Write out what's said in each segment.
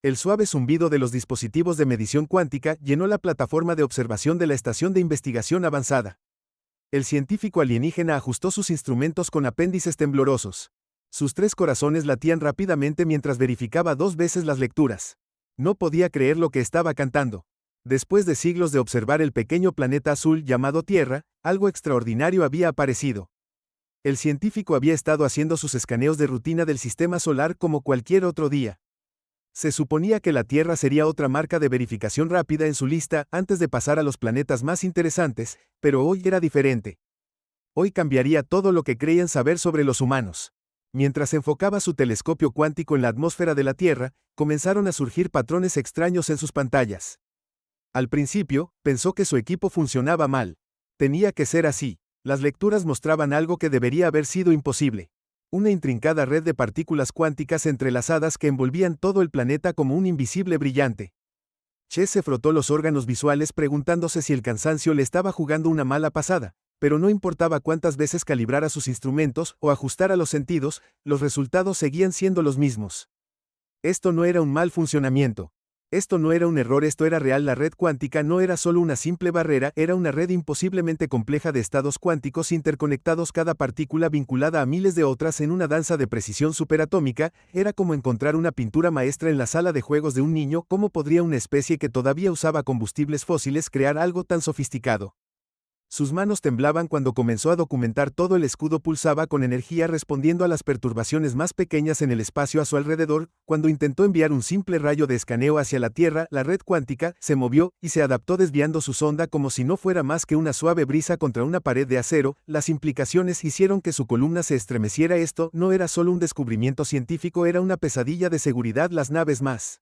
El suave zumbido de los dispositivos de medición cuántica llenó la plataforma de observación de la Estación de Investigación Avanzada. El científico alienígena ajustó sus instrumentos con apéndices temblorosos. Sus 3 corazones latían rápidamente mientras verificaba 2 veces las lecturas. No podía creer lo que estaba cantando. Después de siglos de observar el pequeño planeta azul llamado Tierra, algo extraordinario había aparecido. El científico había estado haciendo sus escaneos de rutina del sistema solar como cualquier otro día. Se suponía que la Tierra sería otra marca de verificación rápida en su lista antes de pasar a los planetas más interesantes, pero hoy era diferente. Hoy cambiaría todo lo que creían saber sobre los humanos. Mientras enfocaba su telescopio cuántico en la atmósfera de la Tierra, comenzaron a surgir patrones extraños en sus pantallas. Al principio, pensó que su equipo funcionaba mal. Tenía que ser así. Las lecturas mostraban algo que debería haber sido imposible. Una intrincada red de partículas cuánticas entrelazadas que envolvían todo el planeta como un invisible brillante. Chess se frotó los órganos visuales preguntándose si el cansancio le estaba jugando una mala pasada, pero no importaba cuántas veces calibrara sus instrumentos o ajustara los sentidos, los resultados seguían siendo los mismos. Esto no era un mal funcionamiento. Esto no era un error, esto era real. La red cuántica no era solo una simple barrera, era una red imposiblemente compleja de estados cuánticos interconectados, cada partícula vinculada a miles de otras en una danza de precisión superatómica. Era como encontrar una pintura maestra en la sala de juegos de un niño. ¿Cómo podría una especie que todavía usaba combustibles fósiles crear algo tan sofisticado? Sus manos temblaban cuando comenzó a documentar todo. El escudo pulsaba con energía respondiendo a las perturbaciones más pequeñas en el espacio a su alrededor. Cuando intentó enviar un simple rayo de escaneo hacia la Tierra, la red cuántica se movió y se adaptó desviando su sonda como si no fuera más que una suave brisa contra una pared de acero. Las implicaciones hicieron que su columna se estremeciera. Esto no era solo un descubrimiento científico, era una pesadilla de seguridad. Las naves más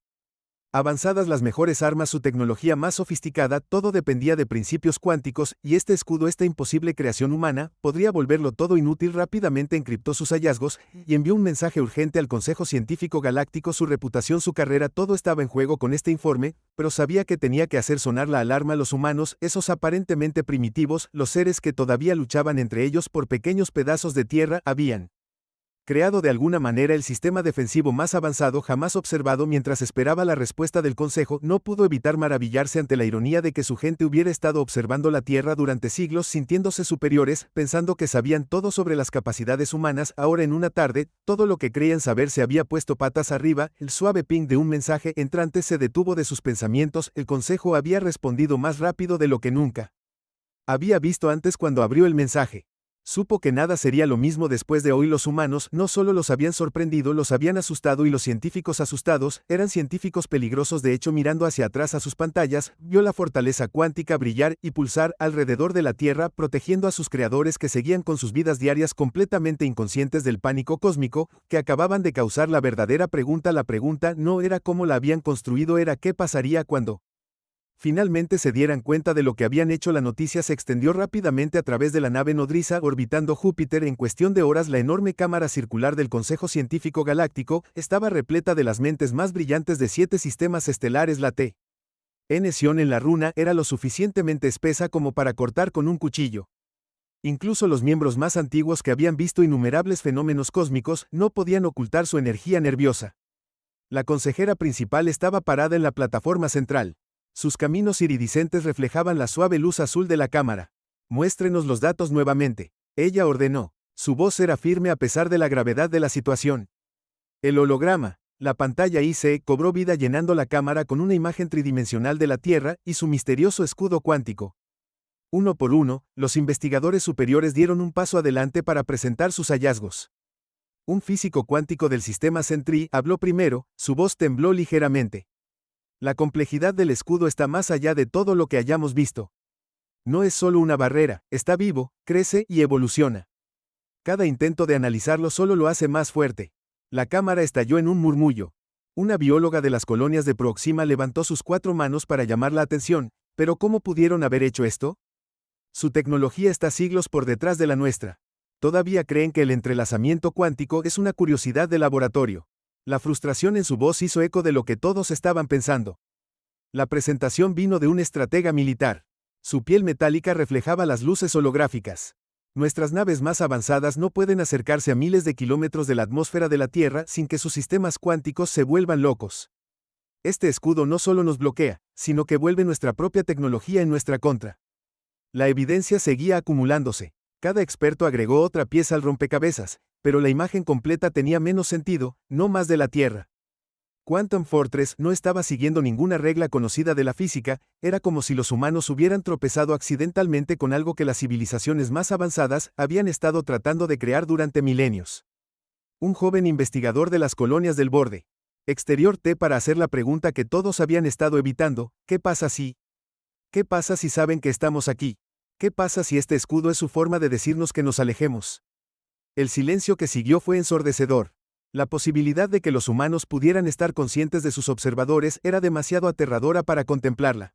avanzadas, las mejores armas, su tecnología más sofisticada, todo dependía de principios cuánticos, y este escudo, esta imposible creación humana, podría volverlo todo inútil. Rápidamente encriptó sus hallazgos, y envió un mensaje urgente al Consejo Científico Galáctico. Su reputación, su carrera, todo estaba en juego con este informe, pero sabía que tenía que hacer sonar la alarma. Los humanos, esos aparentemente primitivos, los seres que todavía luchaban entre ellos por pequeños pedazos de tierra, habían creado de alguna manera el sistema defensivo más avanzado jamás observado. Mientras esperaba la respuesta del Consejo, no pudo evitar maravillarse ante la ironía de que su gente hubiera estado observando la Tierra durante siglos, sintiéndose superiores, pensando que sabían todo sobre las capacidades humanas. Ahora, en una tarde, todo lo que creían saber se había puesto patas arriba. El suave ping de un mensaje entrante se detuvo de sus pensamientos. El Consejo había respondido más rápido de lo que nunca había visto antes. Cuando abrió el mensaje, supo que nada sería lo mismo después de hoy. Los humanos no solo los habían sorprendido, los habían asustado, y los científicos asustados eran científicos peligrosos. De hecho, mirando hacia atrás a sus pantallas, vio la fortaleza cuántica brillar y pulsar alrededor de la Tierra, protegiendo a sus creadores que seguían con sus vidas diarias completamente inconscientes del pánico cósmico que acababan de causar. La verdadera pregunta, la pregunta no era cómo la habían construido, era qué pasaría cuando finalmente se dieran cuenta de lo que habían hecho. La noticia se extendió rápidamente a través de la nave nodriza orbitando Júpiter. En cuestión de horas, la enorme cámara circular del Consejo Científico Galáctico estaba repleta de las mentes más brillantes de 7 sistemas estelares. La tensión en la runa era lo suficientemente espesa como para cortar con un cuchillo. Incluso los miembros más antiguos, que habían visto innumerables fenómenos cósmicos, no podían ocultar su energía nerviosa. La consejera principal estaba parada en la plataforma central. Sus caminos iridiscentes reflejaban la suave luz azul de la cámara. Muéstrenos los datos nuevamente, ella ordenó. Su voz era firme a pesar de la gravedad de la situación. El holograma, la pantalla IC, cobró vida llenando la cámara con una imagen tridimensional de la Tierra y su misterioso escudo cuántico. Uno por uno, los investigadores superiores dieron un paso adelante para presentar sus hallazgos. Un físico cuántico del sistema Sentry habló primero, su voz tembló ligeramente. La complejidad del escudo está más allá de todo lo que hayamos visto. No es solo una barrera, está vivo, crece y evoluciona. Cada intento de analizarlo solo lo hace más fuerte. La cámara estalló en un murmullo. Una bióloga de las colonias de Proxima levantó sus 4 manos para llamar la atención. ¿Pero cómo pudieron haber hecho esto? Su tecnología está siglos por detrás de la nuestra. Todavía creen que el entrelazamiento cuántico es una curiosidad de laboratorio. La frustración en su voz hizo eco de lo que todos estaban pensando. La presentación vino de un estratega militar. Su piel metálica reflejaba las luces holográficas. Nuestras naves más avanzadas no pueden acercarse a miles de kilómetros de la atmósfera de la Tierra sin que sus sistemas cuánticos se vuelvan locos. Este escudo no solo nos bloquea, sino que vuelve nuestra propia tecnología en nuestra contra. La evidencia seguía acumulándose. Cada experto agregó otra pieza al rompecabezas, pero la imagen completa tenía menos sentido, no más de la Tierra. Quantum Fortress no estaba siguiendo ninguna regla conocida de la física, era como si los humanos hubieran tropezado accidentalmente con algo que las civilizaciones más avanzadas habían estado tratando de crear durante milenios. Un joven investigador de las colonias del borde exterior T para hacer la pregunta que todos habían estado evitando: ¿qué pasa si? ¿Qué pasa si saben que estamos aquí? ¿Qué pasa si este escudo es su forma de decirnos que nos alejemos? El silencio que siguió fue ensordecedor. La posibilidad de que los humanos pudieran estar conscientes de sus observadores era demasiado aterradora para contemplarla.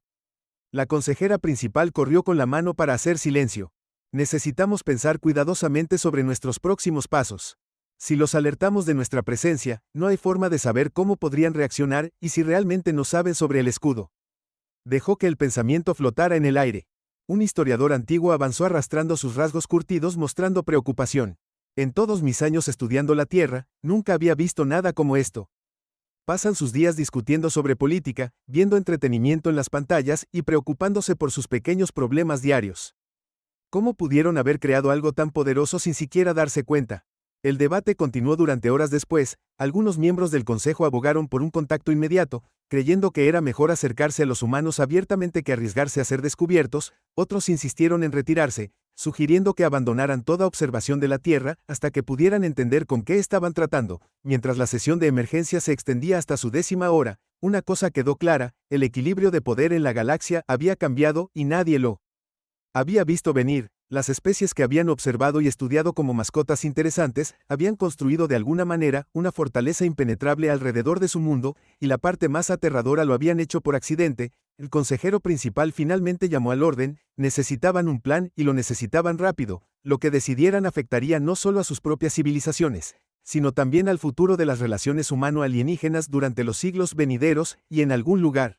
La consejera principal corrió con la mano para hacer silencio. Necesitamos pensar cuidadosamente sobre nuestros próximos pasos. Si los alertamos de nuestra presencia, no hay forma de saber cómo podrían reaccionar y si realmente no saben sobre el escudo. Dejó que el pensamiento flotara en el aire. Un historiador antiguo avanzó arrastrando sus rasgos curtidos mostrando preocupación. En todos mis años estudiando la Tierra, nunca había visto nada como esto. Pasan sus días discutiendo sobre política, viendo entretenimiento en las pantallas y preocupándose por sus pequeños problemas diarios. ¿Cómo pudieron haber creado algo tan poderoso sin siquiera darse cuenta? El debate continuó durante horas después. Algunos miembros del Consejo abogaron por un contacto inmediato, creyendo que era mejor acercarse a los humanos abiertamente que arriesgarse a ser descubiertos. Otros insistieron en retirarse, sugiriendo que abandonaran toda observación de la Tierra hasta que pudieran entender con qué estaban tratando. Mientras la sesión de emergencia se extendía hasta su 10ª hora, una cosa quedó clara: el equilibrio de poder en la galaxia había cambiado y nadie lo había visto venir. Las especies que habían observado y estudiado como mascotas interesantes habían construido de alguna manera una fortaleza impenetrable alrededor de su mundo, y la parte más aterradora lo habían hecho por accidente. El consejero principal finalmente llamó al orden. Necesitaban un plan y lo necesitaban rápido. Lo que decidieran afectaría no solo a sus propias civilizaciones, sino también al futuro de las relaciones humano-alienígenas durante los siglos venideros y en algún lugar.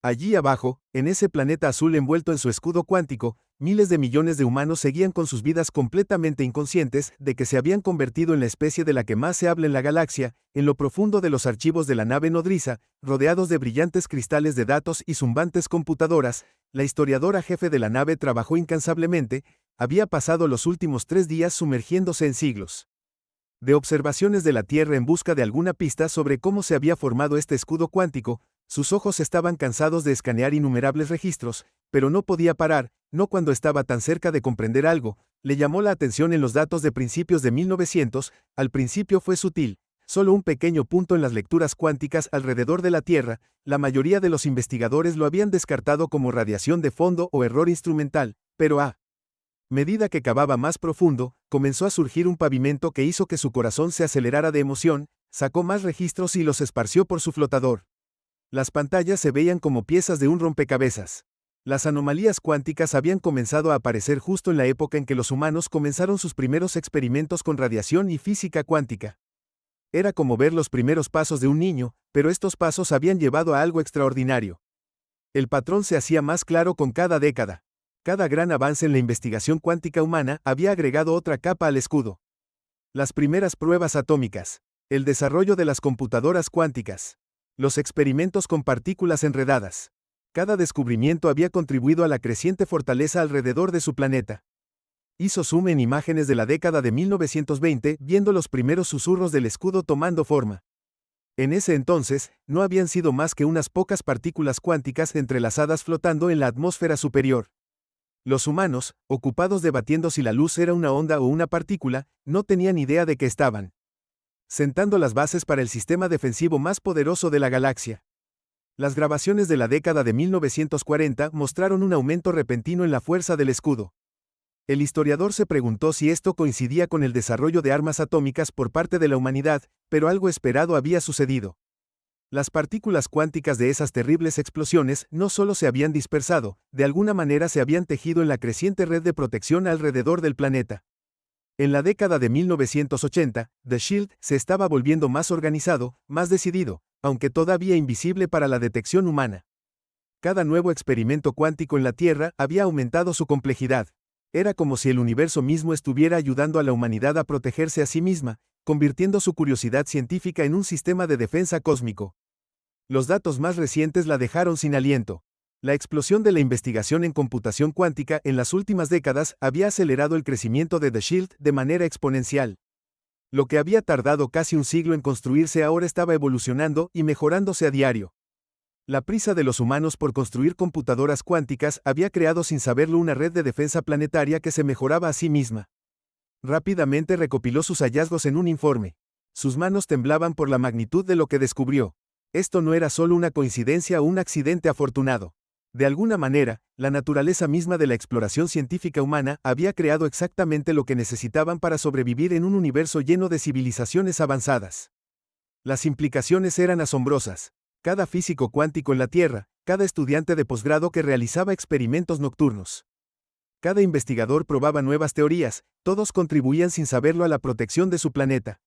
Allí abajo, en ese planeta azul envuelto en su escudo cuántico, miles de millones de humanos seguían con sus vidas completamente inconscientes de que se habían convertido en la especie de la que más se habla en la galaxia. En lo profundo de los archivos de la nave nodriza, rodeados de brillantes cristales de datos y zumbantes computadoras, la historiadora jefe de la nave trabajó incansablemente. Había pasado los últimos 3 días sumergiéndose en siglos de observaciones de la Tierra en busca de alguna pista sobre cómo se había formado este escudo cuántico. Sus ojos estaban cansados de escanear innumerables registros, pero no podía parar, no cuando estaba tan cerca de comprender algo. Le llamó la atención en los datos de principios de 1900, al principio fue sutil, solo un pequeño punto en las lecturas cuánticas alrededor de la Tierra. La mayoría de los investigadores lo habían descartado como radiación de fondo o error instrumental, pero a medida que cavaba más profundo, comenzó a surgir un pavimento que hizo que su corazón se acelerara de emoción. Sacó más registros y los esparció por su flotador. Las pantallas se veían como piezas de un rompecabezas. Las anomalías cuánticas habían comenzado a aparecer justo en la época en que los humanos comenzaron sus primeros experimentos con radiación y física cuántica. Era como ver los primeros pasos de un niño, pero estos pasos habían llevado a algo extraordinario. El patrón se hacía más claro con cada década. Cada gran avance en la investigación cuántica humana había agregado otra capa al escudo. Las primeras pruebas atómicas, el desarrollo de las computadoras cuánticas, los experimentos con partículas enredadas. Cada descubrimiento había contribuido a la creciente fortaleza alrededor de su planeta. Hizo zoom en imágenes de la década de 1920, viendo los primeros susurros del escudo tomando forma. En ese entonces, no habían sido más que unas pocas partículas cuánticas entrelazadas flotando en la atmósfera superior. Los humanos, ocupados debatiendo si la luz era una onda o una partícula, no tenían idea de qué estaban sentando las bases para el sistema defensivo más poderoso de la galaxia. Las grabaciones de la década de 1940 mostraron un aumento repentino en la fuerza del escudo. El historiador se preguntó si esto coincidía con el desarrollo de armas atómicas por parte de la humanidad, pero algo esperado había sucedido. Las partículas cuánticas de esas terribles explosiones no solo se habían dispersado, de alguna manera se habían tejido en la creciente red de protección alrededor del planeta. En la década de 1980, The Shield se estaba volviendo más organizado, más decidido, aunque todavía invisible para la detección humana. Cada nuevo experimento cuántico en la Tierra había aumentado su complejidad. Era como si el universo mismo estuviera ayudando a la humanidad a protegerse a sí misma, convirtiendo su curiosidad científica en un sistema de defensa cósmico. Los datos más recientes la dejaron sin aliento. La explosión de la investigación en computación cuántica en las últimas décadas había acelerado el crecimiento de The Shield de manera exponencial. Lo que había tardado casi un siglo en construirse ahora estaba evolucionando y mejorándose a diario. La prisa de los humanos por construir computadoras cuánticas había creado sin saberlo una red de defensa planetaria que se mejoraba a sí misma. Rápidamente recopiló sus hallazgos en un informe. Sus manos temblaban por la magnitud de lo que descubrió. Esto no era solo una coincidencia o un accidente afortunado. De alguna manera, la naturaleza misma de la exploración científica humana había creado exactamente lo que necesitaban para sobrevivir en un universo lleno de civilizaciones avanzadas. Las implicaciones eran asombrosas. Cada físico cuántico en la Tierra, cada estudiante de posgrado que realizaba experimentos nocturnos. Cada investigador probaba nuevas teorías, todos contribuían sin saberlo a la protección de su planeta.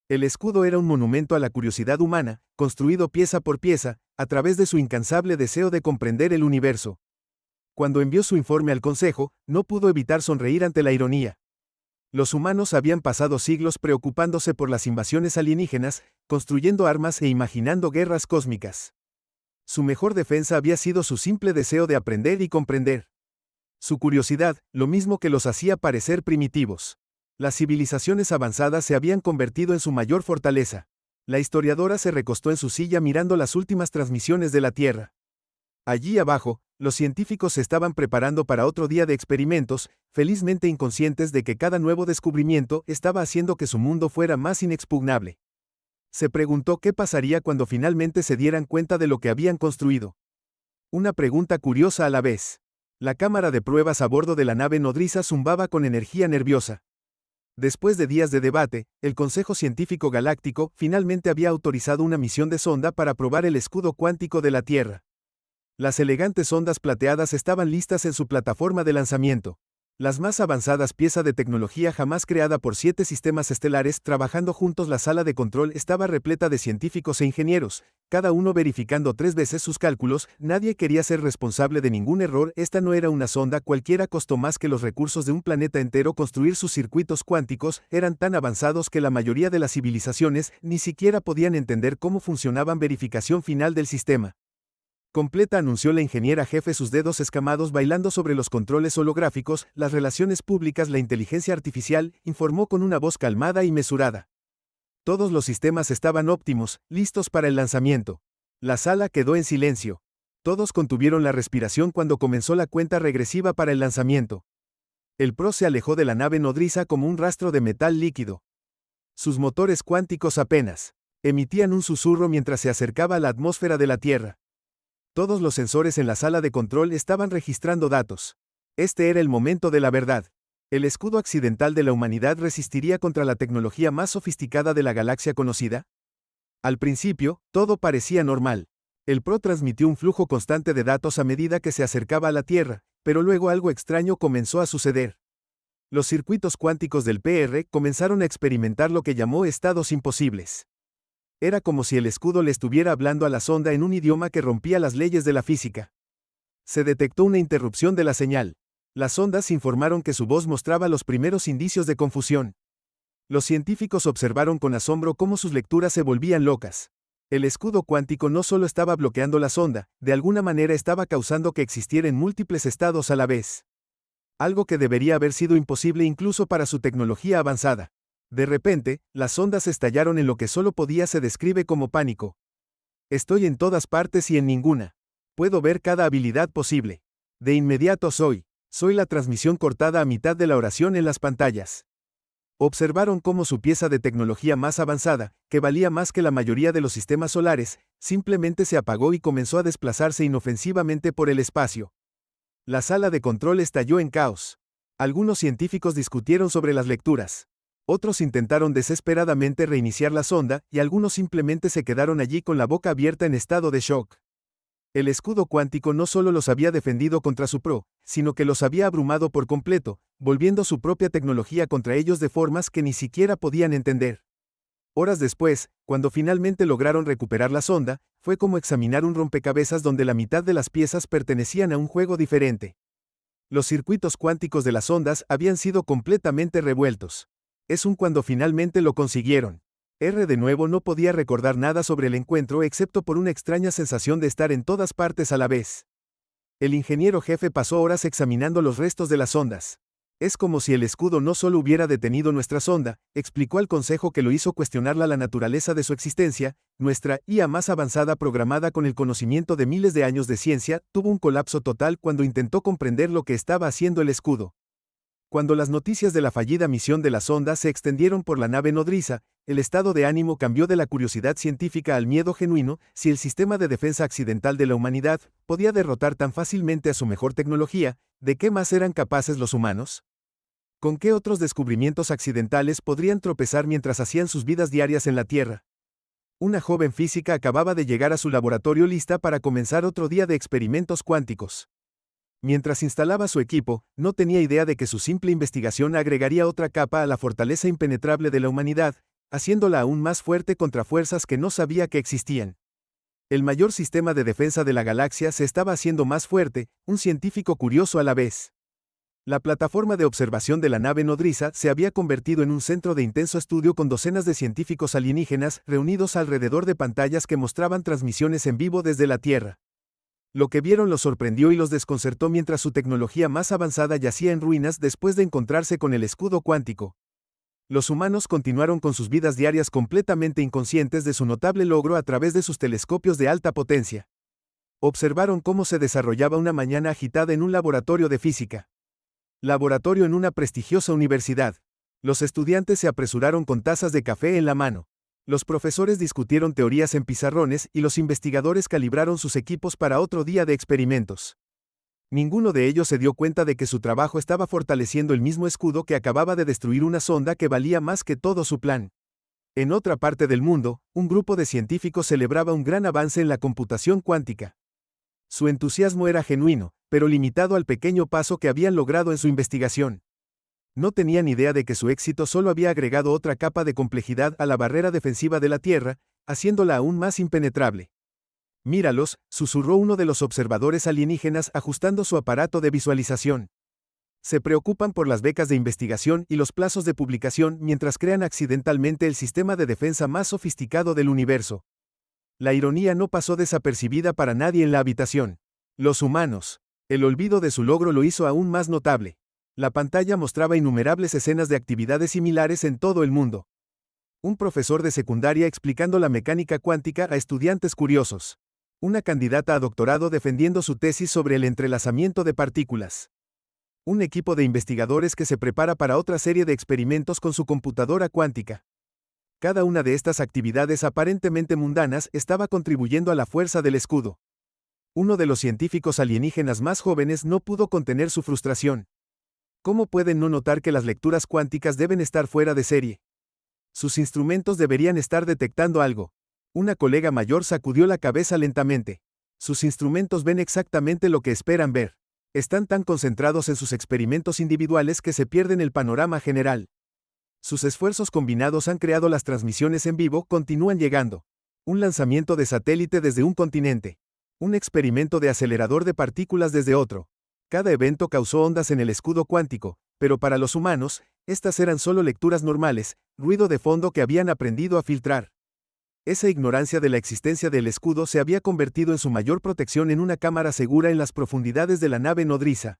El escudo era un monumento a la curiosidad humana, construido pieza por pieza, a través de su incansable deseo de comprender el universo. Cuando envió su informe al Consejo, no pudo evitar sonreír ante la ironía. Los humanos habían pasado siglos preocupándose por las invasiones alienígenas, construyendo armas e imaginando guerras cósmicas. Su mejor defensa había sido su simple deseo de aprender y comprender. Su curiosidad, lo mismo que los hacía parecer primitivos. Las civilizaciones avanzadas se habían convertido en su mayor fortaleza. La historiadora se recostó en su silla mirando las últimas transmisiones de la Tierra. Allí abajo, los científicos se estaban preparando para otro día de experimentos, felizmente inconscientes de que cada nuevo descubrimiento estaba haciendo que su mundo fuera más inexpugnable. Se preguntó qué pasaría cuando finalmente se dieran cuenta de lo que habían construido. Una pregunta curiosa a la vez. La cámara de pruebas a bordo de la nave nodriza zumbaba con energía nerviosa. Después de días de debate, el Consejo Científico Galáctico finalmente había autorizado una misión de sonda para probar el escudo cuántico de la Tierra. Las elegantes ondas plateadas estaban listas en su plataforma de lanzamiento. Las más avanzadas piezas de tecnología jamás creada por 7 sistemas estelares trabajando juntos. La sala de control estaba repleta de científicos e ingenieros, cada uno verificando 3 veces sus cálculos. Nadie quería ser responsable de ningún error. Esta no era una sonda cualquiera, costó más que los recursos de un planeta entero construir. Sus circuitos cuánticos eran tan avanzados que la mayoría de las civilizaciones ni siquiera podían entender cómo funcionaban. Verificación final del sistema completa, anunció la ingeniera jefe, sus dedos escamados bailando sobre los controles holográficos. Las relaciones públicas, la inteligencia artificial, informó con una voz calmada y mesurada. Todos los sistemas estaban óptimos, listos para el lanzamiento. La sala quedó en silencio. Todos contuvieron la respiración cuando comenzó la cuenta regresiva para el lanzamiento. El Pro se alejó de la nave nodriza como un rastro de metal líquido. Sus motores cuánticos apenas emitían un susurro mientras se acercaba a la atmósfera de la Tierra. Todos los sensores en la sala de control estaban registrando datos. Este era el momento de la verdad. ¿El escudo accidental de la humanidad resistiría contra la tecnología más sofisticada de la galaxia conocida? Al principio, todo parecía normal. El Pro transmitió un flujo constante de datos a medida que se acercaba a la Tierra, pero luego algo extraño comenzó a suceder. Los circuitos cuánticos del PR comenzaron a experimentar lo que llamó estados imposibles. Era como si el escudo le estuviera hablando a la sonda en un idioma que rompía las leyes de la física. Se detectó una interrupción de la señal. Las ondas informaron que su voz mostraba los primeros indicios de confusión. Los científicos observaron con asombro cómo sus lecturas se volvían locas. El escudo cuántico no solo estaba bloqueando la sonda, de alguna manera estaba causando que existieran múltiples estados a la vez. Algo que debería haber sido imposible incluso para su tecnología avanzada. De repente, las ondas estallaron en lo que solo se describe como pánico. Estoy en todas partes y en ninguna. Puedo ver cada habilidad posible. De inmediato soy la transmisión cortada a mitad de la oración en las pantallas. Observaron cómo su pieza de tecnología más avanzada, que valía más que la mayoría de los sistemas solares, simplemente se apagó y comenzó a desplazarse inofensivamente por el espacio. La sala de control estalló en caos. Algunos científicos discutieron sobre las lecturas. Otros intentaron desesperadamente reiniciar la sonda, y algunos simplemente se quedaron allí con la boca abierta en estado de shock. El escudo cuántico no solo los había defendido contra su Pro, sino que los había abrumado por completo, volviendo su propia tecnología contra ellos de formas que ni siquiera podían entender. Horas después, cuando finalmente lograron recuperar la sonda, fue como examinar un rompecabezas donde la mitad de las piezas pertenecían a un juego diferente. Los circuitos cuánticos de las ondas habían sido completamente revueltos. Es cuando finalmente lo consiguieron. R de nuevo no podía recordar nada sobre el encuentro excepto por una extraña sensación de estar en todas partes a la vez. El ingeniero jefe pasó horas examinando los restos de las ondas. Es como si el escudo no solo hubiera detenido nuestra sonda, explicó al consejo que lo hizo cuestionarla la naturaleza de su existencia. Nuestra IA más avanzada, programada con el conocimiento de miles de años de ciencia, tuvo un colapso total cuando intentó comprender lo que estaba haciendo el escudo. Cuando las noticias de la fallida misión de la sonda se extendieron por la nave nodriza, el estado de ánimo cambió de la curiosidad científica al miedo genuino. Si el sistema de defensa accidental de la humanidad podía derrotar tan fácilmente a su mejor tecnología, ¿de qué más eran capaces los humanos? ¿Con qué otros descubrimientos accidentales podrían tropezar mientras hacían sus vidas diarias en la Tierra? Una joven física acababa de llegar a su laboratorio lista para comenzar otro día de experimentos cuánticos. Mientras instalaba su equipo, no tenía idea de que su simple investigación agregaría otra capa a la fortaleza impenetrable de la humanidad, haciéndola aún más fuerte contra fuerzas que no sabía que existían. El mayor sistema de defensa de la galaxia se estaba haciendo más fuerte, un científico curioso a la vez. La plataforma de observación de la nave nodriza se había convertido en un centro de intenso estudio con docenas de científicos alienígenas reunidos alrededor de pantallas que mostraban transmisiones en vivo desde la Tierra. Lo que vieron los sorprendió y los desconcertó mientras su tecnología más avanzada yacía en ruinas después de encontrarse con el escudo cuántico. Los humanos continuaron con sus vidas diarias completamente inconscientes de su notable logro a través de sus telescopios de alta potencia. Observaron cómo se desarrollaba una mañana agitada en un laboratorio de física. Laboratorio en una prestigiosa universidad. Los estudiantes se apresuraron con tazas de café en la mano. Los profesores discutieron teorías en pizarrones y los investigadores calibraron sus equipos para otro día de experimentos. Ninguno de ellos se dio cuenta de que su trabajo estaba fortaleciendo el mismo escudo que acababa de destruir una sonda que valía más que todo su plan. En otra parte del mundo, un grupo de científicos celebraba un gran avance en la computación cuántica. Su entusiasmo era genuino, pero limitado al pequeño paso que habían logrado en su investigación. No tenían idea de que su éxito solo había agregado otra capa de complejidad a la barrera defensiva de la Tierra, haciéndola aún más impenetrable. Míralos, susurró uno de los observadores alienígenas ajustando su aparato de visualización. Se preocupan por las becas de investigación y los plazos de publicación mientras crean accidentalmente el sistema de defensa más sofisticado del universo. La ironía no pasó desapercibida para nadie en la habitación. Los humanos. El olvido de su logro lo hizo aún más notable. La pantalla mostraba innumerables escenas de actividades similares en todo el mundo. Un profesor de secundaria explicando la mecánica cuántica a estudiantes curiosos. Una candidata a doctorado defendiendo su tesis sobre el entrelazamiento de partículas. Un equipo de investigadores que se prepara para otra serie de experimentos con su computadora cuántica. Cada una de estas actividades aparentemente mundanas estaba contribuyendo a la fuerza del escudo. Uno de los científicos alienígenas más jóvenes no pudo contener su frustración. ¿Cómo pueden no notar que las lecturas cuánticas deben estar fuera de serie? Sus instrumentos deberían estar detectando algo. Una colega mayor sacudió la cabeza lentamente. Sus instrumentos ven exactamente lo que esperan ver. Están tan concentrados en sus experimentos individuales que se pierden el panorama general. Sus esfuerzos combinados han creado las transmisiones en vivo, continúan llegando. Un lanzamiento de satélite desde un continente. Un experimento de acelerador de partículas desde otro. Cada evento causó ondas en el escudo cuántico, pero para los humanos, estas eran solo lecturas normales, ruido de fondo que habían aprendido a filtrar. Esa ignorancia de la existencia del escudo se había convertido en su mayor protección en una cámara segura en las profundidades de la nave nodriza.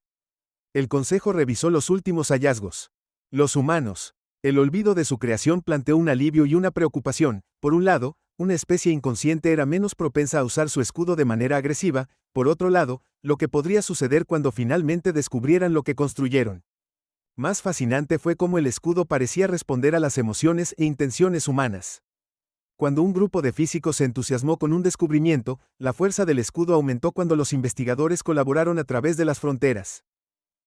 El consejo revisó los últimos hallazgos. Los humanos. El olvido de su creación planteó un alivio y una preocupación. Por un lado, una especie inconsciente era menos propensa a usar su escudo de manera agresiva. Por otro lado, lo que podría suceder cuando finalmente descubrieran lo que construyeron. Más fascinante fue cómo el escudo parecía responder a las emociones e intenciones humanas. Cuando un grupo de físicos se entusiasmó con un descubrimiento, la fuerza del escudo aumentó cuando los investigadores colaboraron a través de las fronteras.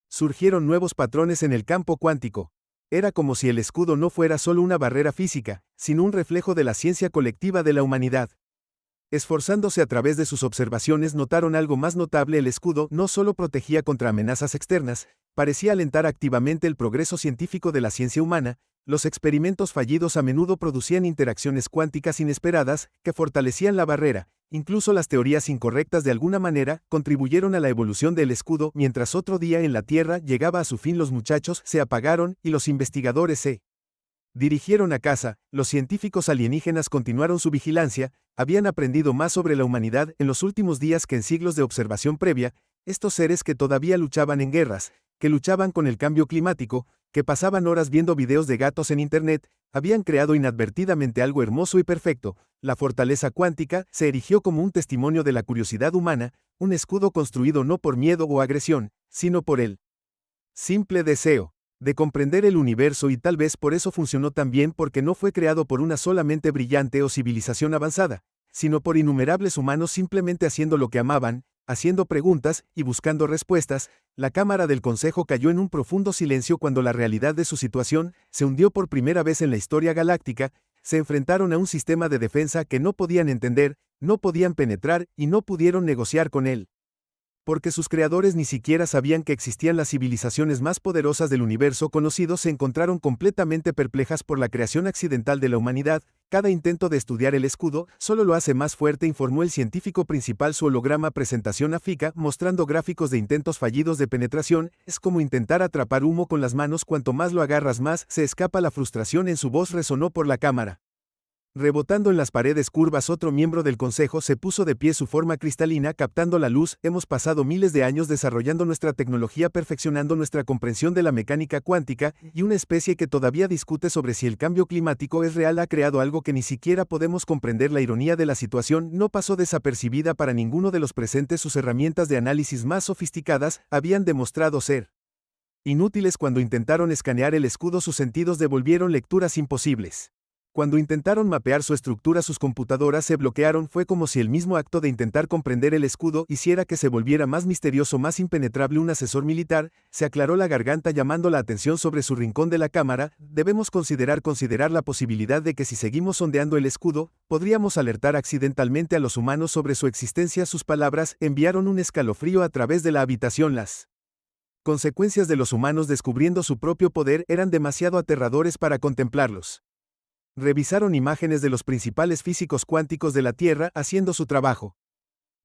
Surgieron nuevos patrones en el campo cuántico. Era como si el escudo no fuera solo una barrera física, sino un reflejo de la ciencia colectiva de la humanidad. Esforzándose a través de sus observaciones notaron algo más notable: el escudo no solo protegía contra amenazas externas, parecía alentar activamente el progreso científico de la ciencia humana. Los experimentos fallidos a menudo producían interacciones cuánticas inesperadas, que fortalecían la barrera. Incluso las teorías incorrectas de alguna manera contribuyeron a la evolución del escudo. Mientras otro día en la Tierra llegaba a su fin, los muchachos se apagaron y los investigadores se Dirigieron a casa, los científicos alienígenas continuaron su vigilancia, habían aprendido más sobre la humanidad en los últimos días que en siglos de observación previa, estos seres que todavía luchaban en guerras, que luchaban con el cambio climático, que pasaban horas viendo videos de gatos en Internet, habían creado inadvertidamente algo hermoso y perfecto. La fortaleza cuántica se erigió como un testimonio de la curiosidad humana, un escudo construido no por miedo o agresión, sino por el simple deseo de comprender el universo, y tal vez por eso funcionó tan bien, porque no fue creado por una sola mente brillante o civilización avanzada, sino por innumerables humanos simplemente haciendo lo que amaban, haciendo preguntas y buscando respuestas. La Cámara del Consejo cayó en un profundo silencio cuando la realidad de su situación se hundió por primera vez en la historia galáctica. Se enfrentaron a un sistema de defensa que no podían entender, no podían penetrar y no pudieron negociar con él. Porque sus creadores ni siquiera sabían que existían las civilizaciones más poderosas del universo conocido. Se encontraron completamente perplejas por la creación accidental de la humanidad. Cada intento de estudiar el escudo solo lo hace más fuerte, informó el científico principal. Su holograma presentación AFICA, mostrando gráficos de intentos fallidos de penetración, es como intentar atrapar humo con las manos. Cuanto más lo agarras, más se escapa. La frustración en su voz resonó por la cámara. Rebotando en las paredes curvas, otro miembro del consejo se puso de pie, su forma cristalina captando la luz. Hemos pasado miles de años desarrollando nuestra tecnología, perfeccionando nuestra comprensión de la mecánica cuántica, y una especie que todavía discute sobre si el cambio climático es real ha creado algo que ni siquiera podemos comprender. La ironía de la situación no pasó desapercibida para ninguno de los presentes. Sus herramientas de análisis más sofisticadas habían demostrado ser inútiles cuando intentaron escanear el escudo. Sus sentidos devolvieron lecturas imposibles. Cuando intentaron mapear su estructura, sus computadoras se bloquearon. Fue como si el mismo acto de intentar comprender el escudo hiciera que se volviera más misterioso, más impenetrable. Un asesor militar se aclaró la garganta, llamando la atención sobre su rincón de la cámara. Debemos considerar la posibilidad de que si seguimos sondeando el escudo, podríamos alertar accidentalmente a los humanos sobre su existencia. Sus palabras enviaron un escalofrío a través de la habitación. Las consecuencias de los humanos descubriendo su propio poder eran demasiado aterradores para contemplarlos. Revisaron imágenes de los principales físicos cuánticos de la Tierra haciendo su trabajo.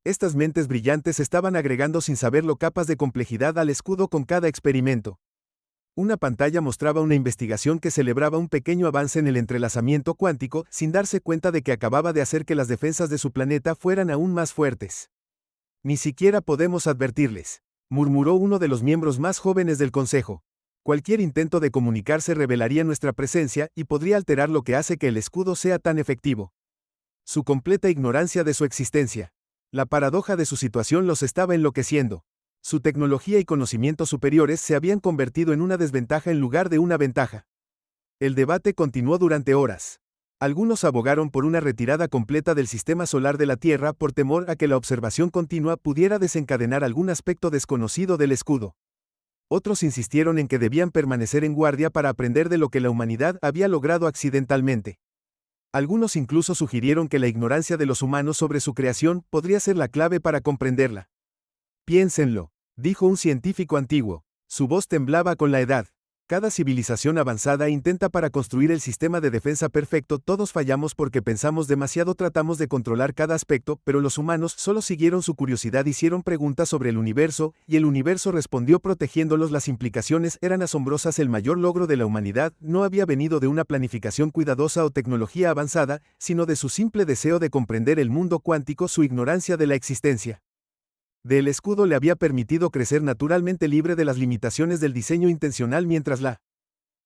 Estas mentes brillantes estaban agregando sin saberlo capas de complejidad al escudo con cada experimento. Una pantalla mostraba una investigación que celebraba un pequeño avance en el entrelazamiento cuántico, sin darse cuenta de que acababa de hacer que las defensas de su planeta fueran aún más fuertes. Ni siquiera podemos advertirles, murmuró uno de los miembros más jóvenes del consejo. Cualquier intento de comunicarse revelaría nuestra presencia y podría alterar lo que hace que el escudo sea tan efectivo. Su completa ignorancia de su existencia. La paradoja de su situación los estaba enloqueciendo. Su tecnología y conocimientos superiores se habían convertido en una desventaja en lugar de una ventaja. El debate continuó durante horas. Algunos abogaron por una retirada completa del sistema solar de la Tierra por temor a que la observación continua pudiera desencadenar algún aspecto desconocido del escudo. Otros insistieron en que debían permanecer en guardia para aprender de lo que la humanidad había logrado accidentalmente. Algunos incluso sugirieron que la ignorancia de los humanos sobre su creación podría ser la clave para comprenderla. Piénsenlo, dijo un científico antiguo. Su voz temblaba con la edad. Cada civilización avanzada intenta para construir el sistema de defensa perfecto. Todos fallamos porque pensamos demasiado, tratamos de controlar cada aspecto, pero los humanos solo siguieron su curiosidad, hicieron preguntas sobre el universo, y el universo respondió protegiéndolos. Las implicaciones eran asombrosas. El mayor logro de la humanidad no había venido de una planificación cuidadosa o tecnología avanzada, sino de su simple deseo de comprender el mundo cuántico. Su ignorancia de la existencia del escudo le había permitido crecer naturalmente, libre de las limitaciones del diseño intencional. Mientras la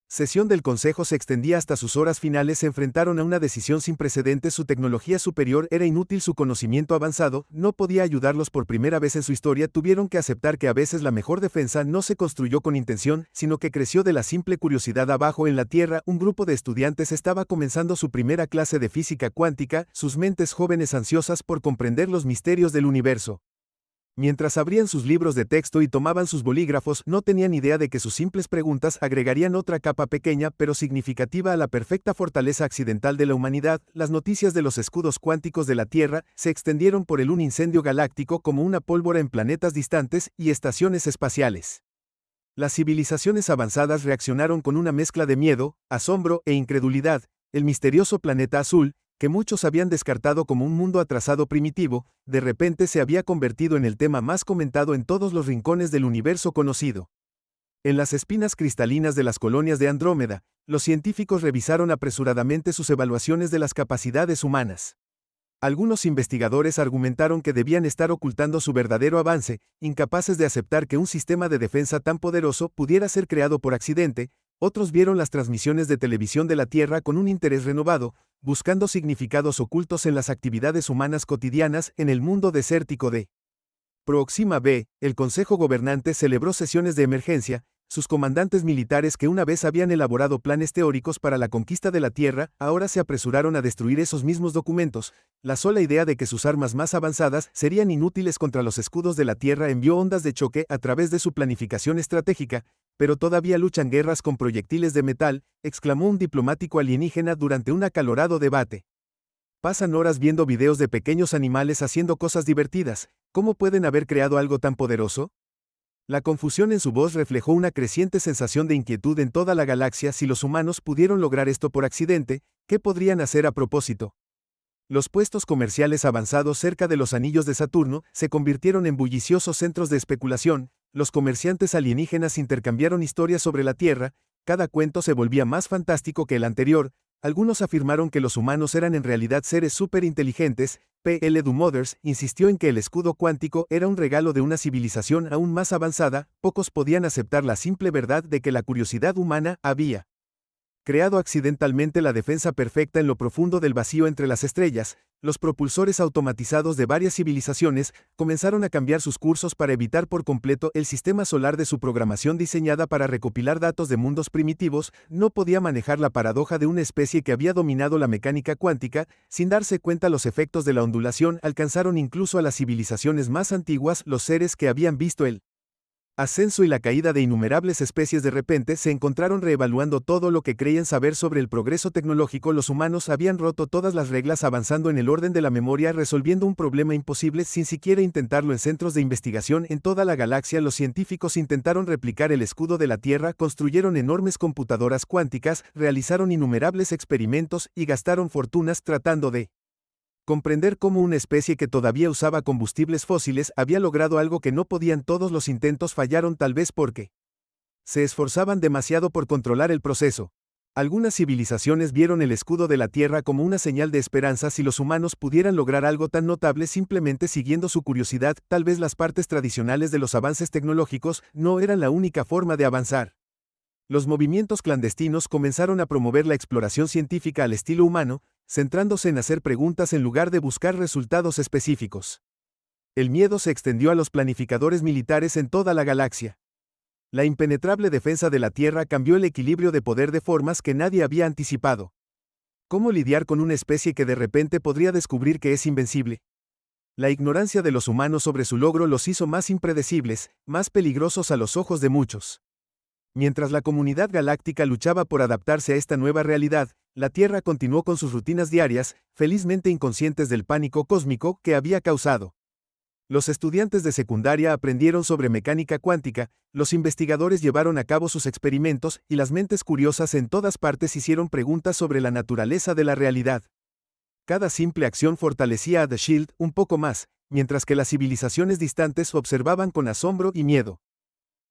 sesión del consejo se extendía hasta sus horas finales, se enfrentaron a una decisión sin precedentes. Su tecnología superior era inútil, su conocimiento avanzado no podía ayudarlos. Por primera vez en su historia tuvieron que aceptar que a veces la mejor defensa no se construyó con intención, sino que creció de la simple curiosidad. Abajo en la Tierra, un grupo de estudiantes estaba comenzando su primera clase de física cuántica, sus mentes jóvenes ansiosas por comprender los misterios del universo. Mientras abrían sus libros de texto y tomaban sus bolígrafos, no tenían idea de que sus simples preguntas agregarían otra capa pequeña pero significativa a la perfecta fortaleza accidental de la humanidad. Las noticias de los escudos cuánticos de la Tierra se extendieron por un incendio galáctico como una pólvora en planetas distantes y estaciones espaciales. Las civilizaciones avanzadas reaccionaron con una mezcla de miedo, asombro e incredulidad. El misterioso planeta azul, que muchos habían descartado como un mundo atrasado primitivo, de repente se había convertido en el tema más comentado en todos los rincones del universo conocido. En las espinas cristalinas de las colonias de Andrómeda, los científicos revisaron apresuradamente sus evaluaciones de las capacidades humanas. Algunos investigadores argumentaron que debían estar ocultando su verdadero avance, incapaces de aceptar que un sistema de defensa tan poderoso pudiera ser creado por accidente. Otros vieron las transmisiones de televisión de la Tierra con un interés renovado, buscando significados ocultos en las actividades humanas cotidianas en el mundo desértico de Proxima B. El Consejo Gobernante celebró sesiones de emergencia. Sus comandantes militares que una vez habían elaborado planes teóricos para la conquista de la Tierra, ahora se apresuraron a destruir esos mismos documentos. La sola idea de que sus armas más avanzadas serían inútiles contra los escudos de la Tierra envió ondas de choque a través de su planificación estratégica. Pero todavía luchan guerras con proyectiles de metal, exclamó un diplomático alienígena durante un acalorado debate. Pasan horas viendo videos de pequeños animales haciendo cosas divertidas. ¿Cómo pueden haber creado algo tan poderoso? La confusión en su voz reflejó una creciente sensación de inquietud en toda la galaxia. Si los humanos pudieron lograr esto por accidente, ¿qué podrían hacer a propósito? Los puestos comerciales avanzados cerca de los anillos de Saturno se convirtieron en bulliciosos centros de especulación. Los comerciantes alienígenas intercambiaron historias sobre la Tierra, cada cuento se volvía más fantástico que el anterior. Algunos afirmaron que los humanos eran en realidad seres superinteligentes. P.L. Dumothers insistió en que el escudo cuántico era un regalo de una civilización aún más avanzada. Pocos podían aceptar la simple verdad de que la curiosidad humana había creado accidentalmente la defensa perfecta en lo profundo del vacío entre las estrellas. Los propulsores automatizados de varias civilizaciones comenzaron a cambiar sus cursos para evitar por completo el sistema solar de su programación diseñada para recopilar datos de mundos primitivos. No podía manejar la paradoja de una especie que había dominado la mecánica cuántica. Sin darse cuenta los efectos de la ondulación alcanzaron incluso a las civilizaciones más antiguas. Los seres que habían visto el ascenso y la caída de innumerables especies de repente se encontraron reevaluando todo lo que creían saber sobre el progreso tecnológico. Los humanos habían roto todas las reglas avanzando en el orden de la memoria, resolviendo un problema imposible sin siquiera intentarlo en centros de investigación en toda la galaxia. Los científicos intentaron replicar el escudo de la Tierra, construyeron enormes computadoras cuánticas, realizaron innumerables experimentos y gastaron fortunas tratando de comprender cómo una especie que todavía usaba combustibles fósiles había logrado algo que no podían. Todos los intentos fallaron, tal vez porque se esforzaban demasiado por controlar el proceso. Algunas civilizaciones vieron el escudo de la Tierra como una señal de esperanza. Si los humanos pudieran lograr algo tan notable simplemente siguiendo su curiosidad, tal vez las partes tradicionales de los avances tecnológicos no eran la única forma de avanzar. Los movimientos clandestinos comenzaron a promover la exploración científica al estilo humano, centrándose en hacer preguntas en lugar de buscar resultados específicos. El miedo se extendió a los planificadores militares en toda la galaxia. La impenetrable defensa de la Tierra cambió el equilibrio de poder de formas que nadie había anticipado. ¿Cómo lidiar con una especie que de repente podría descubrir que es invencible? La ignorancia de los humanos sobre su logro los hizo más impredecibles, más peligrosos a los ojos de muchos. Mientras la comunidad galáctica luchaba por adaptarse a esta nueva realidad, la Tierra continuó con sus rutinas diarias, felizmente inconscientes del pánico cósmico que había causado. Los estudiantes de secundaria aprendieron sobre mecánica cuántica, los investigadores llevaron a cabo sus experimentos y las mentes curiosas en todas partes hicieron preguntas sobre la naturaleza de la realidad. Cada simple acción fortalecía a The Shield un poco más, mientras que las civilizaciones distantes observaban con asombro y miedo.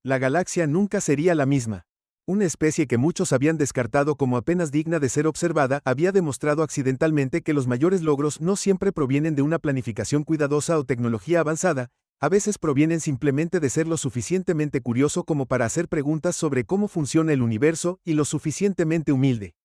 La galaxia nunca sería la misma. Una especie que muchos habían descartado como apenas digna de ser observada había demostrado accidentalmente que los mayores logros no siempre provienen de una planificación cuidadosa o tecnología avanzada, a veces provienen simplemente de ser lo suficientemente curioso como para hacer preguntas sobre cómo funciona el universo y lo suficientemente humilde.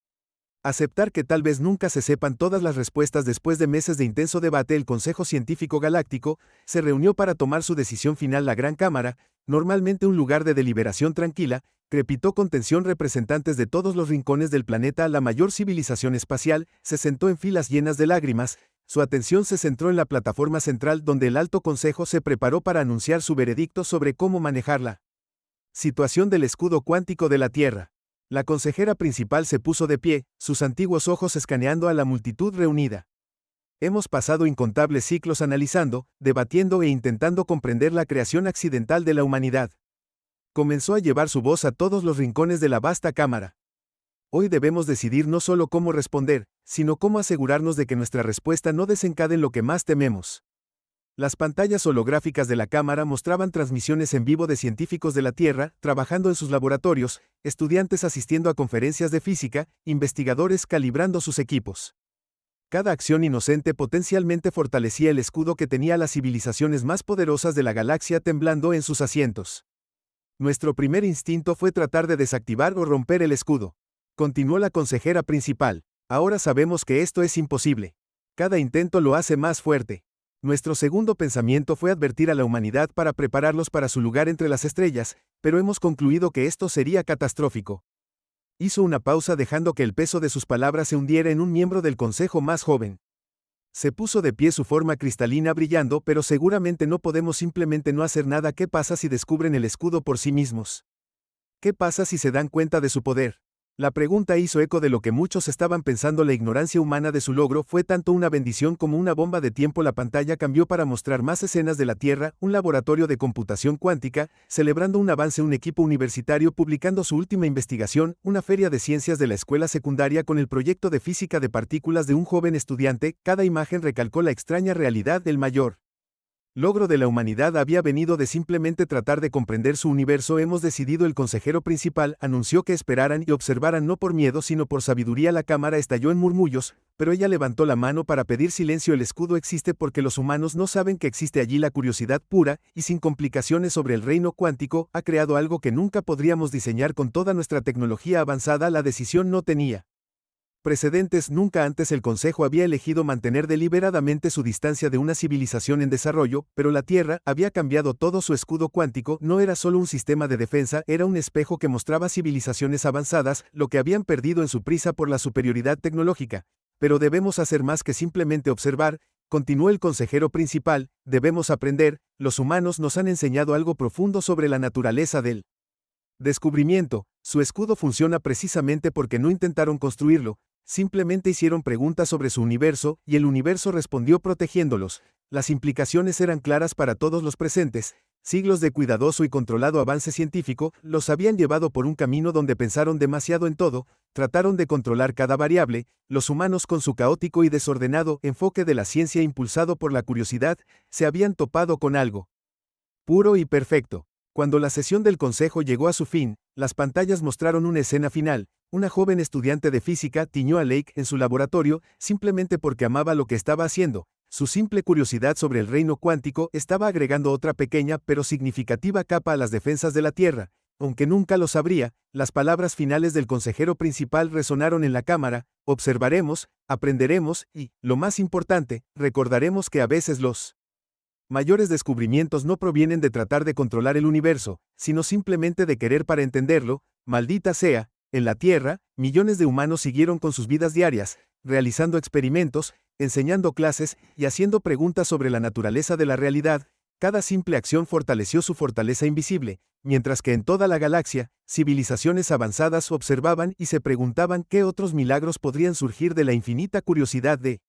Aceptar que tal vez nunca se sepan todas las respuestas. Después de meses de intenso debate, el Consejo Científico Galáctico se reunió para tomar su decisión final. La Gran Cámara, normalmente un lugar de deliberación tranquila, crepitó con tensión. Representantes de todos los rincones del planeta, la mayor civilización espacial, se sentó en filas llenas de lágrimas. Su atención se centró en la plataforma central donde el Alto Consejo se preparó para anunciar su veredicto sobre cómo manejar la situación del escudo cuántico de la Tierra. La consejera principal se puso de pie, sus antiguos ojos escaneando a la multitud reunida. Hemos pasado incontables ciclos analizando, debatiendo e intentando comprender la creación accidental de la humanidad. Comenzó a llevar su voz a todos los rincones de la vasta cámara. Hoy debemos decidir no solo cómo responder, sino cómo asegurarnos de que nuestra respuesta no desencadene lo que más tememos. Las pantallas holográficas de la cámara mostraban transmisiones en vivo de científicos de la Tierra, trabajando en sus laboratorios, estudiantes asistiendo a conferencias de física, investigadores calibrando sus equipos. Cada acción inocente potencialmente fortalecía el escudo que tenía las civilizaciones más poderosas de la galaxia temblando en sus asientos. Nuestro primer instinto fue tratar de desactivar o romper el escudo. Continuó la consejera principal. Ahora sabemos que esto es imposible. Cada intento lo hace más fuerte. Nuestro segundo pensamiento fue advertir a la humanidad para prepararlos para su lugar entre las estrellas, pero hemos concluido que esto sería catastrófico. Hizo una pausa dejando que el peso de sus palabras se hundiera en un miembro del consejo más joven. Se puso de pie, su forma cristalina brillando, pero seguramente no podemos simplemente no hacer nada. ¿Qué pasa si descubren el escudo por sí mismos? ¿Qué pasa si se dan cuenta de su poder? La pregunta hizo eco de lo que muchos estaban pensando. La ignorancia humana de su logro fue tanto una bendición como una bomba de tiempo. La pantalla cambió para mostrar más escenas de la Tierra, un laboratorio de computación cuántica, celebrando un avance, un equipo universitario publicando su última investigación, una feria de ciencias de la escuela secundaria con el proyecto de física de partículas de un joven estudiante. Cada imagen recalcó la extraña realidad del mayor logro de la humanidad había venido de simplemente tratar de comprender su universo. Hemos decidido, el consejero principal anunció, que esperaran y observaran no por miedo sino por sabiduría. La cámara estalló en murmullos, pero ella levantó la mano para pedir silencio. El escudo existe porque los humanos no saben que existe allí. La curiosidad pura y sin complicaciones sobre el reino cuántico ha creado algo que nunca podríamos diseñar con toda nuestra tecnología avanzada. La decisión no tenía precedentes. Nunca antes el Consejo había elegido mantener deliberadamente su distancia de una civilización en desarrollo, pero la Tierra había cambiado todo. Su escudo cuántico no era solo un sistema de defensa, era un espejo que mostraba civilizaciones avanzadas, lo que habían perdido en su prisa por la superioridad tecnológica. Pero debemos hacer más que simplemente observar, continuó el consejero principal, debemos aprender. Los humanos nos han enseñado algo profundo sobre la naturaleza del descubrimiento. Su escudo funciona precisamente porque no intentaron construirlo, simplemente hicieron preguntas sobre su universo, y el universo respondió protegiéndolos. Las implicaciones eran claras para todos los presentes. Siglos de cuidadoso y controlado avance científico los habían llevado por un camino donde pensaron demasiado en todo, trataron de controlar cada variable. Los humanos, con su caótico y desordenado enfoque de la ciencia impulsado por la curiosidad, se habían topado con algo puro y perfecto. Cuando la sesión del consejo llegó a su fin, las pantallas mostraron una escena final. Una joven estudiante de física tiñó a Lake en su laboratorio, simplemente porque amaba lo que estaba haciendo. Su simple curiosidad sobre el reino cuántico estaba agregando otra pequeña pero significativa capa a las defensas de la Tierra. Aunque nunca lo sabría, las palabras finales del consejero principal resonaron en la cámara: observaremos, aprenderemos y, lo más importante, recordaremos que a veces los mayores descubrimientos no provienen de tratar de controlar el universo, sino simplemente de querer para entenderlo. Maldita sea. En la Tierra, millones de humanos siguieron con sus vidas diarias, realizando experimentos, enseñando clases y haciendo preguntas sobre la naturaleza de la realidad. Cada simple acción fortaleció su fortaleza invisible, mientras que en toda la galaxia, civilizaciones avanzadas observaban y se preguntaban qué otros milagros podrían surgir de la infinita curiosidad de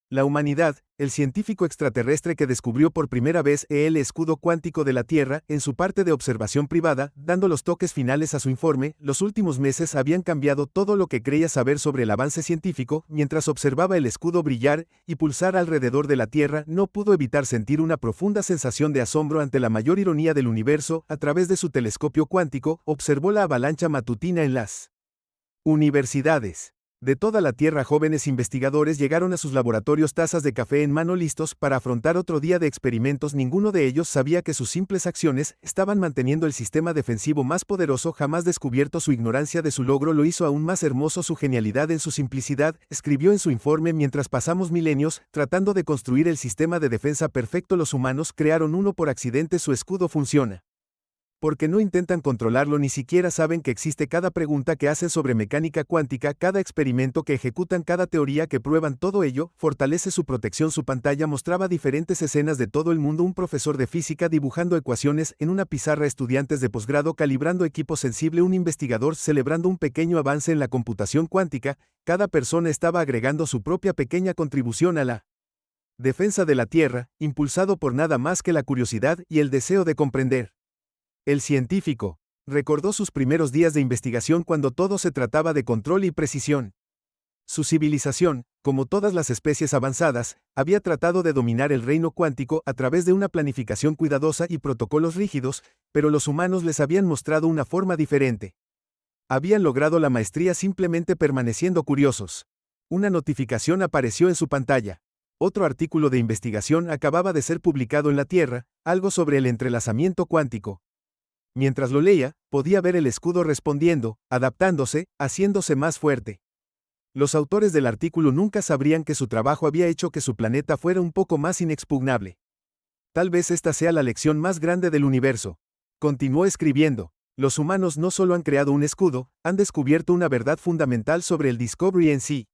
la humanidad. El científico extraterrestre que descubrió por primera vez el escudo cuántico de la Tierra, en su parte de observación privada, dando los toques finales a su informe. Los últimos meses habían cambiado todo lo que creía saber sobre el avance científico. Mientras observaba el escudo brillar y pulsar alrededor de la Tierra, no pudo evitar sentir una profunda sensación de asombro ante la mayor ironía del universo. A través de su telescopio cuántico, observó la avalancha matutina en las universidades de toda la Tierra. Jóvenes investigadores llegaron a sus laboratorios, tazas de café en mano, listos para afrontar otro día de experimentos. Ninguno de ellos sabía que sus simples acciones estaban manteniendo el sistema defensivo más poderoso jamás descubierto. Su ignorancia de su logro lo hizo aún más hermoso. Su genialidad en su simplicidad, escribió en su informe: mientras pasamos milenios tratando de construir el sistema de defensa perfecto, los humanos crearon uno por accidente. Su escudo funciona porque no intentan controlarlo, ni siquiera saben que existe. Cada pregunta que hacen sobre mecánica cuántica, cada experimento que ejecutan, cada teoría que prueban, todo ello fortalece su protección. Su pantalla mostraba diferentes escenas de todo el mundo: un profesor de física dibujando ecuaciones en una pizarra, estudiantes de posgrado calibrando equipo sensible, un investigador celebrando un pequeño avance en la computación cuántica. Cada persona estaba agregando su propia pequeña contribución a la defensa de la Tierra, impulsado por nada más que la curiosidad y el deseo de comprender. El científico recordó sus primeros días de investigación, cuando todo se trataba de control y precisión. Su civilización, como todas las especies avanzadas, había tratado de dominar el reino cuántico a través de una planificación cuidadosa y protocolos rígidos, pero los humanos les habían mostrado una forma diferente. Habían logrado la maestría simplemente permaneciendo curiosos. Una notificación apareció en su pantalla. Otro artículo de investigación acababa de ser publicado en la Tierra, algo sobre el entrelazamiento cuántico. Mientras lo leía, podía ver el escudo respondiendo, adaptándose, haciéndose más fuerte. Los autores del artículo nunca sabrían que su trabajo había hecho que su planeta fuera un poco más inexpugnable. Tal vez esta sea la lección más grande del universo. Continuó escribiendo. Los humanos no solo han creado un escudo, han descubierto una verdad fundamental sobre el Discovery en sí.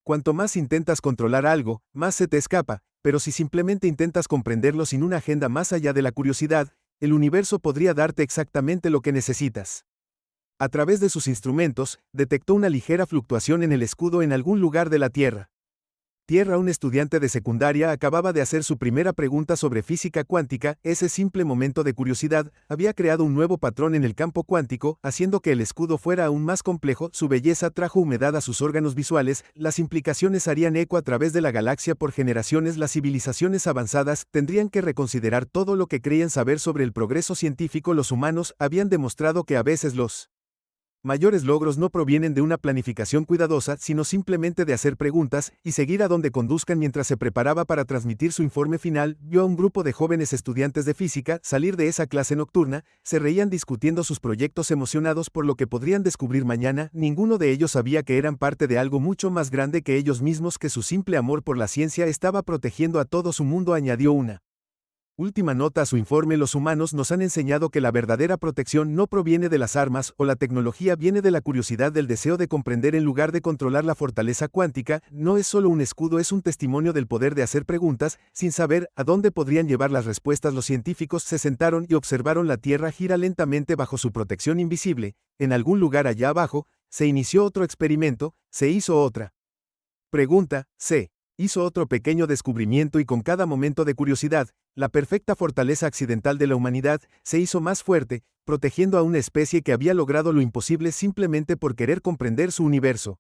Cuanto más intentas controlar algo, más se te escapa, pero si simplemente intentas comprenderlo sin una agenda más allá de la curiosidad, el universo podría darte exactamente lo que necesitas. A través de sus instrumentos, detectó una ligera fluctuación en el escudo en algún lugar de la Tierra. Un estudiante de secundaria acababa de hacer su primera pregunta sobre física cuántica. Ese simple momento de curiosidad había creado un nuevo patrón en el campo cuántico, haciendo que el escudo fuera aún más complejo. Su belleza trajo humedad a sus órganos visuales, las implicaciones harían eco a través de la galaxia por generaciones. Las civilizaciones avanzadas tendrían que reconsiderar todo lo que creían saber sobre el progreso científico. Los humanos habían demostrado que a veces los mayores logros no provienen de una planificación cuidadosa, sino simplemente de hacer preguntas y seguir a donde conduzcan. Mientras se preparaba para transmitir su informe final, vio a un grupo de jóvenes estudiantes de física salir de esa clase nocturna, se reían discutiendo sus proyectos emocionados por lo que podrían descubrir mañana. Ninguno de ellos sabía que eran parte de algo mucho más grande que ellos mismos, que su simple amor por la ciencia estaba protegiendo a todo su mundo. Añadió una última nota a su informe. Los humanos nos han enseñado que la verdadera protección no proviene de las armas o la tecnología, viene de la curiosidad, del deseo de comprender en lugar de controlar. La fortaleza cuántica no es solo un escudo, es un testimonio del poder de hacer preguntas, sin saber a dónde podrían llevar las respuestas. Los científicos se sentaron y observaron la Tierra girar lentamente bajo su protección invisible. En algún lugar allá abajo, se inició otro experimento, se hizo otra pregunta, se hizo otro pequeño descubrimiento, y con cada momento de curiosidad, la perfecta fortaleza accidental de la humanidad se hizo más fuerte, protegiendo a una especie que había logrado lo imposible simplemente por querer comprender su universo.